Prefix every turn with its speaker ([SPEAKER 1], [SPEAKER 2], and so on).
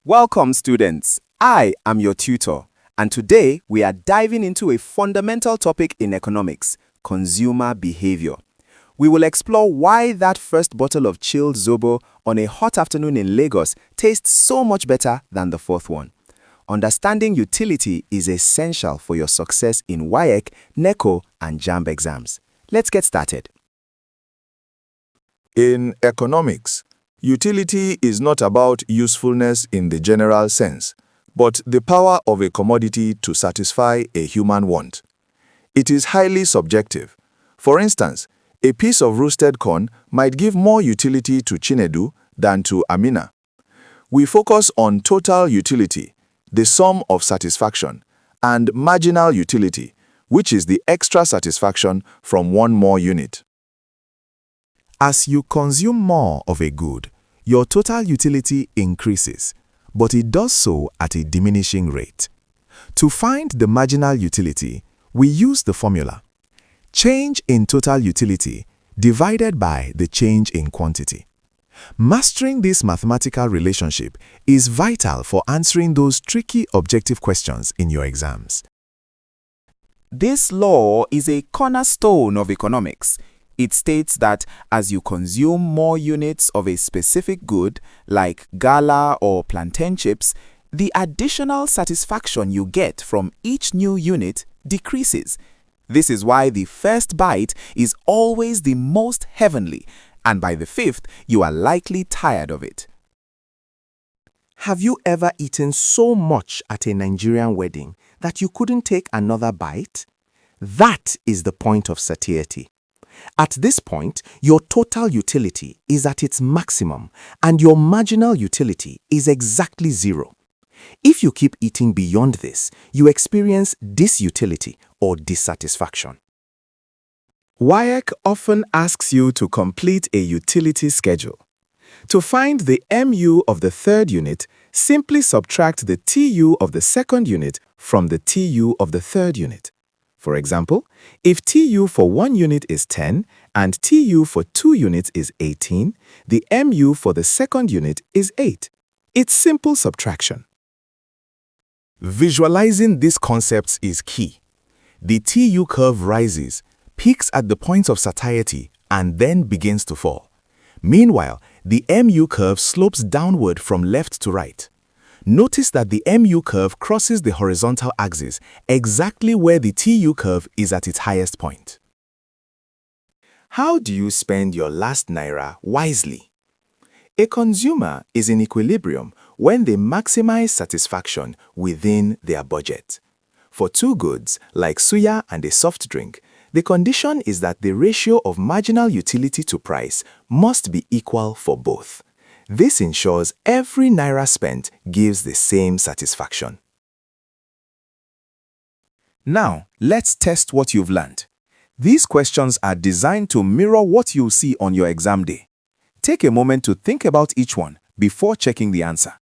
[SPEAKER 1] Welcome, students. I am your tutor, and today we are diving into a fundamental topic in economics, consumer behavior. We will explore why that first bottle of chilled Zobo on a hot afternoon in Lagos tastes so much better than the fourth one. Understanding utility is essential for your success in WAEC, NECO, and JAMB exams. Let's get started.
[SPEAKER 2] In economics, utility is not about usefulness in the general sense, but the power of a commodity to satisfy a human want. It is highly subjective. For instance, a piece of roasted corn might give more utility to Chinedu than to Amina. We focus on total utility, the sum of satisfaction, and marginal utility, which is the extra satisfaction from one more unit.
[SPEAKER 3] As you consume more of a good, your total utility increases, but it does so at a diminishing rate. To find the marginal utility, we use the formula: change in total utility divided by the change in quantity. Mastering this mathematical relationship is vital for answering those tricky objective questions in your exams.
[SPEAKER 1] This law is a cornerstone of economics. It states that as you consume more units of a specific good, like gala or plantain chips, the additional satisfaction you get from each new unit decreases. This is why the first bite is always the most heavenly, and by the fifth, you are likely tired of it.
[SPEAKER 4] Have you ever eaten so much at a Nigerian wedding that you couldn't take another bite? That is the point of satiety. At this point, your total utility is at its maximum and your marginal utility is exactly zero. If you keep eating beyond this, you experience disutility or dissatisfaction.
[SPEAKER 3] WAEC often asks you to complete a utility schedule. To find the MU of the third unit, simply subtract the TU of the second unit from the TU of the third unit. For example, if TU for 1 unit is 10 and TU for 2 units is 18, the MU for the second unit is 8. It's simple subtraction. Visualizing these concepts is key. The TU curve rises, peaks at the point of satiety, and then begins to fall. Meanwhile, the MU curve slopes downward from left to right. Notice that the MU curve crosses the horizontal axis exactly where the TU curve is at its highest point.
[SPEAKER 4] How do you spend your last naira wisely? A consumer is in equilibrium when they maximize satisfaction within their budget. For two goods, like suya and a soft drink, the condition is that the ratio of marginal utility to price must be equal for both. This ensures every naira spent gives the same satisfaction.
[SPEAKER 1] Now, let's test what you've learned. These questions are designed to mirror what you'll see on your exam day. Take a moment to think about each one before checking the answer.